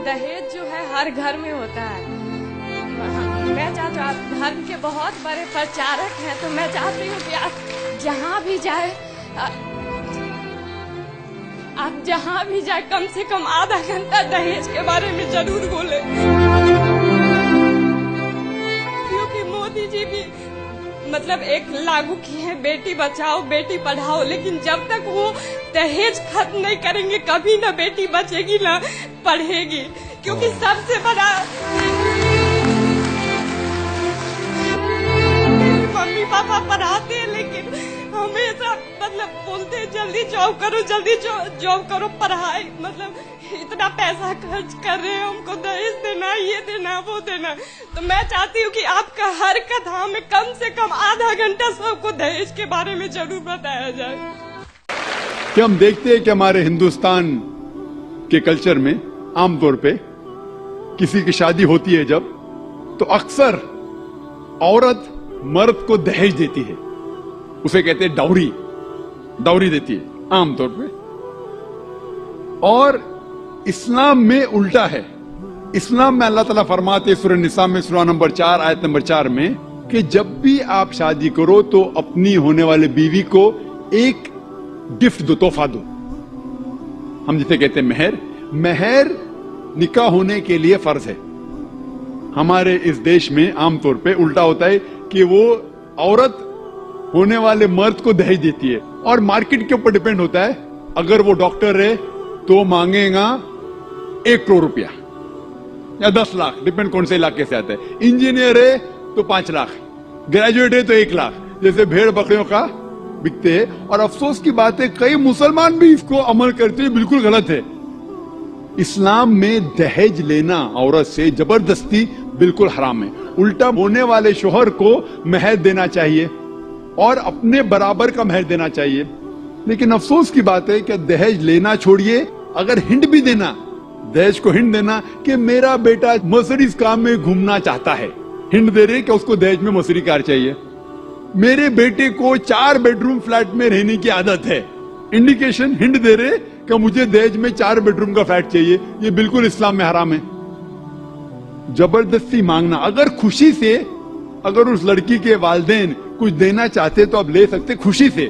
दहेज जो है हर घर में होता है। मैं चाहती हूँ, आप धर्म के बहुत बड़े प्रचारक हैं, तो मैं चाहती हूँ कि आप जहाँ भी जाए, कम से कम आधा घंटा दहेज के बारे में जरूर बोले, क्योंकि मोदी जी भी मतलब एक लागू किए हैं बेटी बचाओ बेटी पढ़ाओ, लेकिन जब तक वो दहेज खत्म नहीं करेंगे कभी ना बेटी बचेगी ना पढ़ेगी। क्योंकि सबसे बड़ा मम्मी पापा पढ़ाते हैं, लेकिन हमेशा मतलब बोलते हैं जल्दी जॉब करो पढ़ाई, मतलब इतना पैसा खर्च कर रहे हैं, हमको दहेज देना, ये देना, वो देना। तो मैं चाहती हूँ कि आपका हर कथा में कम से कम आधा घंटा सबको दहेज के बारे में जरूर बताया जाए। कि हम देखते हैं कि हमारे हिंदुस्तान के कल्चर में आमतौर पे किसी की शादी होती है जब, तो अक्सर औरत मर्द को दहेज देती है, उसे कहते हैं डाउरी देती है आमतौर पे। और इस्लाम में उल्टा है। इस्लाम में अल्लाह ताला फरमाते हैं सूरह निसा में सूरह नंबर 4 आयत नंबर 4 में कि जब भी आप शादी करो तो अपनी होने वाले बीवी को एक गिफ्ट दो, तोहफा दो। हम जिसे कहते हैं महर निकाह होने के लिए फर्ज है। हमारे इस देश में आमतौर पे उल्टा होता है कि वो औरत होने वाले मर्द को दहेज देती है, और मार्केट के ऊपर डिपेंड होता है। अगर वो डॉक्टर है तो मांगेगा 1 करोड़ रुपया या 10 लाख, डिपेंड कौन से इलाके से आता है। इंजीनियर है तो 5 लाख, ग्रेजुएट है तो 1 लाख, जैसे भेड़ बकरियों का बिकते हैं। और अफसोस की बात है कई मुसलमान भी इसको अमल करते हैं, बिल्कुल गलत है। इस्लाम में दहेज लेना औरत से जबरदस्ती बिल्कुल हराम है। उल्टा होने वाले शोहर को महर देना चाहिए और अपने बराबर का महर देना चाहिए। लेकिन अफसोस की बात है कि दहेज लेना छोड़िए, अगर हिंट भी देना, दहेज को हिंट देना कि मेरा बेटा मर्सिडीज कार में घूमना चाहता है, हिंट दे रहे कि उसको दहेज में मर्सिडीज कार चाहिए। मेरे बेटे को 4 बेडरूम फ्लैट में रहने की आदत है, इंडिकेशन हिंट दे रहे कि मुझे दहेज में 4 बेडरूम का फ्लैट चाहिए। ये बिल्कुल इस्लाम में हराम है। जबरदस्ती मांगना, अगर खुशी से, अगर उस लड़की के वालिदैन कुछ देना चाहते तो आप ले सकते खुशी से,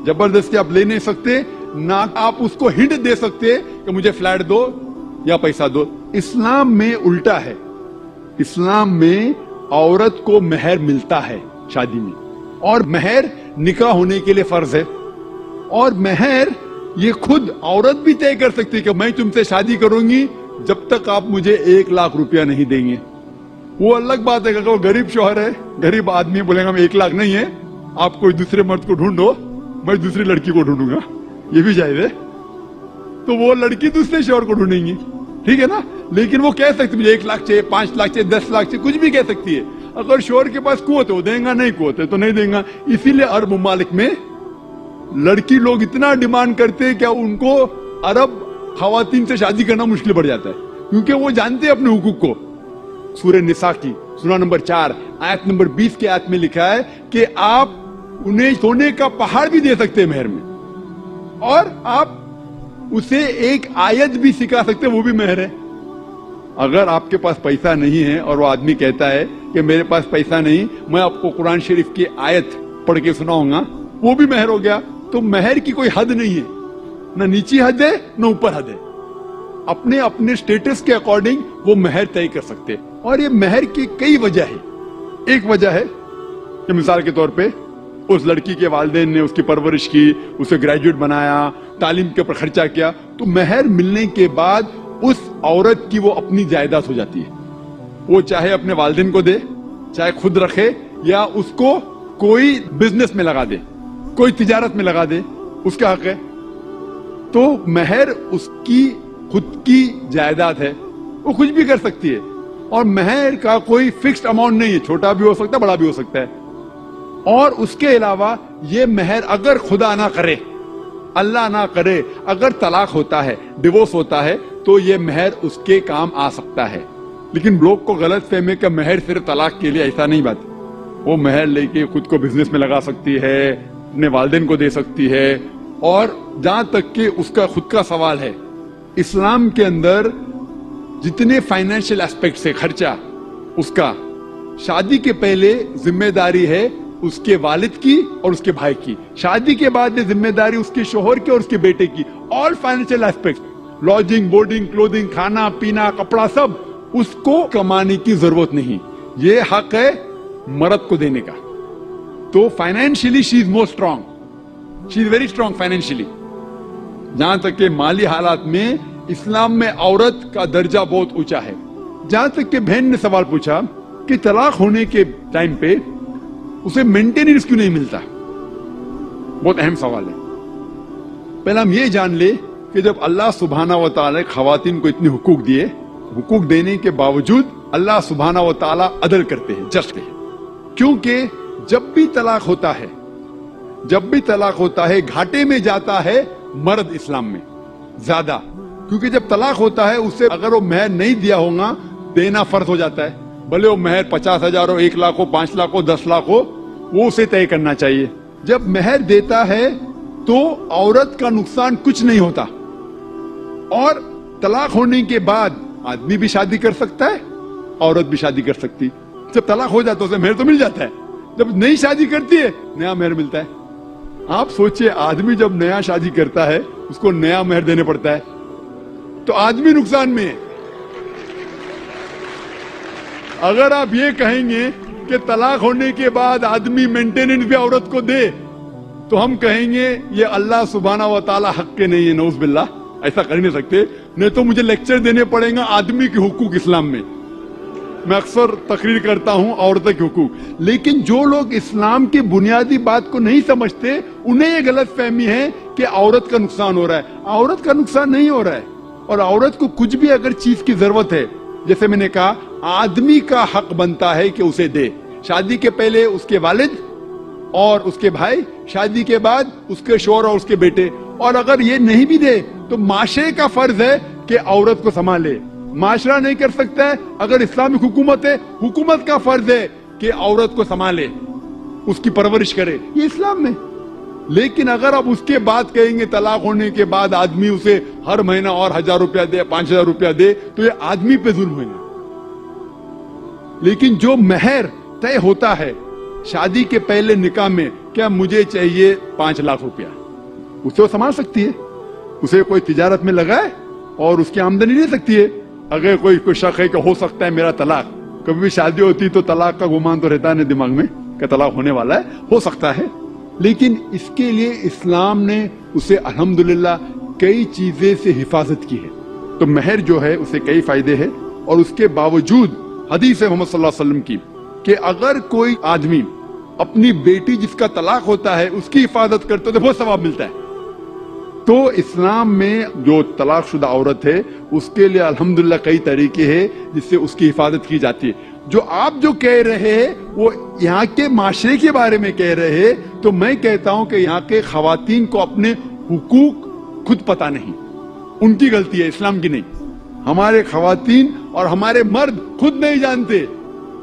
जबरदस्ती आप ले नहीं सकते ना। आप उसको हिंट दे सकते कि मुझे फ्लैट दो या पैसा दो। इस्लाम में उल्टा है। इस्लाम में औरत को महर मिलता है शादी में, और महर निकाह होने के लिए फर्ज है। और महर ये खुद औरत भी तय कर सकती है कि मैं तुमसे शादी करूंगी जब तक आप मुझे 1 लाख रुपया नहीं देंगे। वो अलग बात है कि अगर वो गरीब शौहर है, गरीब आदमी बोलेगा मैं 1 लाख नहीं है, आप कोई दूसरे मर्द को ढूंढो, मैं दूसरी लड़की को ढूंढूंगा, ये भी जायज है। तो वो लड़की दूसरे शौहर को ढूंढेंगी, ठीक है ना। लेकिन वो कह सकती मुझे 1 लाख चाहिए, 5 लाख चाहिए, 10 लाख चाहिए, कुछ भी कह सकती है। अगर शौहर के पास कुव्वत है वो देगा, नहीं कुव्वत है तो नहीं देगा। इसीलिए अरब ममालिक में लड़की लोग इतना डिमांड करते हैं, क्या उनको अरब खवातीन से शादी करना मुश्किल पड़ जाता है, क्योंकि वो जानते हैं अपने हुकूक को। सूरह निसा की सूरह नंबर 4 आयत नंबर 20 के आयत में लिखा है कि आप उन्हें सोने का पहाड़ भी दे सकते हैं महर में, और आप उसे एक आयत भी सिखा सकते हैं, वो भी महर है। अगर आपके पास पैसा नहीं है और वो आदमी कहता है कि मेरे पास पैसा नहीं, मैं आपको कुरान शरीफ की आयत पढ़ के सुनाऊंगा, वो भी महर हो गया। तो महर की कोई हद नहीं है, न नीची हद है न ऊपर हद है। अपने अपने स्टेटस के अकॉर्डिंग वो महर तय कर सकते हैं। और ये महर की कई वजह है। एक वजह है कि मिसाल के तौर पे उस लड़की के वालिदैन ने उसकी परवरिश की, उसे ग्रेजुएट बनाया, तालीम के ऊपर खर्चा किया, तो महर मिलने के बाद उस औरत की वो अपनी जायदाद हो जाती है। वो चाहे अपने वालिदैन को दे, चाहे खुद रखे, या उसको कोई बिजनेस में लगा दे, कोई तिजारत में लगा दे, उसका हक है। तो महर उसकी खुद की जायदाद है, वो कुछ भी कर सकती है। और महर का कोई फिक्स्ड अमाउंट नहीं है, छोटा भी हो सकता है, बड़ा भी हो सकता है। और उसके अलावा ये महर अगर खुदा ना करे, अल्लाह ना करे, अगर तलाक होता है, डिवोर्स होता है, तो ये महर उसके काम आ सकता है। लेकिन लोग को गलत फहमी का महर सिर्फ तलाक के लिए, ऐसा नहीं बात। वो महर लेके खुद को बिजनेस में लगा सकती है, अपने वालिदैन को दे सकती है। और जहां तक कि उसका खुद का सवाल है, इस्लाम के अंदर जितने फाइनेंशियल एस्पेक्ट से खर्चा उसका शादी के पहले जिम्मेदारी है उसके वालिद की और उसके भाई की, शादी के बाद ये जिम्मेदारी उसके शोहर की और उसके बेटे की। All financial aspect, lodging, boarding, clothing, खाना पीना, कपड़ा, सब उसको कमाने की जरूरत नहीं, ये हक है मर्द को देने का। तो financially she is more strong, she is very strong financially. जहां तक के माली हालात में इस्लाम में औरत का दर्जा बहुत ऊंचा है। जहां तक के बहन ने सवाल पूछा कि तलाक होने के टाइम पे उसे मेंटेनेंस क्यों नहीं मिलता, बहुत अहम सवाल है। पहले हम ये जान ले कि जब अल्लाह सुब्हाना व तआला खवातीन को इतने हुकूक दिए, हुकूक देने के बावजूद अल्लाह सुब्हाना व तआला अदल करते हैं, जस्ट है। क्योंकि जब भी तलाक होता है घाटे में जाता है मर्द इस्लाम में ज्यादा, क्योंकि जब तलाक होता है उससे अगर वो महर नहीं दिया होगा देना फर्ज हो जाता है, भले वो महर 50,000 हो, 1 लाख हो, 5 लाख हो, 10 लाख हो, वो उसे तय करना चाहिए। जब महर देता है तो औरत का नुकसान कुछ नहीं होता। और तलाक होने के बाद आदमी भी शादी कर सकता है, औरत भी शादी कर सकती। जब तलाक हो जाता है उसे महर तो मिल जाता है, जब नई शादी करती है नया महर मिलता है। आप सोचिए, आदमी जब नया शादी करता है उसको नया महर देने पड़ता है, तो आदमी नुकसान में है। अगर आप ये कहेंगे कि तलाक होने के बाद आदमी मेंटेनेंस भी औरत को दे, तो हम कहेंगे ये अल्लाह सुब्हाना व तआला हक के नहीं है, नऊज़ बिल्लाह, ऐसा कर नहीं सकते। नहीं तो मुझे लेक्चर देने पड़ेगा आदमी के हुकूक इस्लाम में। मैं अक्सर तकरीर करता हूं औरतों के हुकूक, लेकिन जो लोग इस्लाम की बुनियादी बात को नहीं समझते उन्हें ये गलत फहमी है कि औरत का नुकसान हो रहा है। औरत का नुकसान नहीं हो रहा है। और औरत को कुछ भी अगर चीज की जरूरत है, जैसे मैंने कहा, आदमी का हक बनता है कि उसे दे। शादी के पहले उसके वालिद और उसके भाई, शादी के बाद उसके शौहर और उसके बेटे। और अगर ये नहीं भी दे तो माशरे का फर्ज है कि औरत को संभाले। माशरा नहीं कर सकता है, अगर इस्लामिक हुकूमत है, हुकूमत का फर्ज है कि औरत को संभाले, उसकी परवरिश करे, ये इस्लाम में। लेकिन अगर आप उसके बाद कहेंगे तलाक होने के बाद आदमी उसे हर महीना और 1,000 रुपया दे, 5,000 रुपया दे, तो ये आदमी पे जुल्म होगा। लेकिन जो महर तय होता है शादी के पहले निकाह में, क्या मुझे चाहिए 5 लाख रुपया, उसे वो संभाल सकती है। उसे कोई तिजारत में लगाए और उसकी आमदनी ले सकती है। अगर कोई शक है कि हो सकता है मेरा तलाक, कभी भी शादी होती तो तलाक का गुमान तो रहता है दिमाग में कि तलाक होने वाला है, हो सकता है। लेकिन इसके लिए इस्लाम ने उसे अल्हम्दुलिल्लाह कई चीजें से हिफाजत की है। तो महर जो है उसे कई फायदे हैं। और उसके बावजूद हदीस है मोहम्मद सल्लल्लाहु अलैहि वसल्लम की कि अगर कोई आदमी अपनी बेटी जिसका तलाक होता है उसकी हिफाजत करते तो बहुत सवाब मिलता है। तो इस्लाम में जो तलाकशुदा औरत है उसके लिए अल्हम्दुलिल्लाह कई तरीके हैं जिससे उसकी हिफाजत की जाती है। जो आप जो कह रहे हैं वो यहाँ के माशरे के बारे में कह रहे हैं, तो मैं कहता हूं कि यहाँ के खवातीन को अपने हुकूक खुद पता नहीं, उनकी गलती है, इस्लाम की नहीं। हमारे खवातीन और हमारे मर्द खुद नहीं जानते,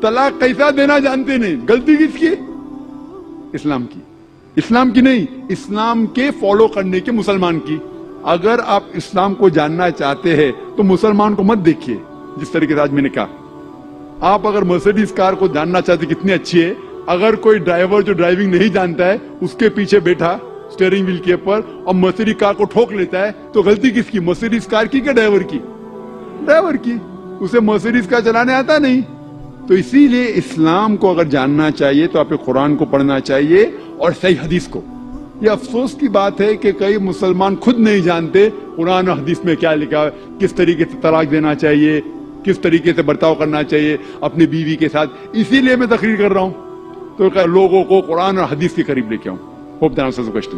तलाक कैसा देना जानते नहीं। गलती किसकी? इस्लाम की, इस्लाम की नहीं, इस्लाम के फॉलो करने के मुसलमान की। अगर आप इस्लाम को जानना चाहते हैं तो मुसलमान को मत देखिए। जिस तरीके से आज मैंने कहा, आप अगर मर्सिडीज कार को जानना चाहते कितनी अच्छी है, अगर कोई ड्राइवर जो ड्राइविंग नहीं जानता है उसके पीछे बैठा स्टीयरिंग व्हील के ऊपर और मर्सिडीज कार को ठोक लेता है, तो गलती किसकी? मर्सिडीज कार की क्या ड्राइवर की? ड्राइवर की। उसे मर्सिडीज कार चलाने आता नहीं। तो इसीलिए इस्लाम को अगर जानना चाहिए तो आपको कुरान को पढ़ना चाहिए और सही हदीस को। ये अफसोस की बात है कि कई मुसलमान खुद नहीं जानते कुरान और हदीस में क्या लिखा है, किस तरीके से तलाक देना चाहिए, किस तरीके से बर्ताव करना चाहिए अपनी बीवी के साथ। इसीलिए मैं तकरीर कर रहा हूँ, तो लोगों को कुरान और हदीस के करीब लेके आऊँ। Hope that answers the question.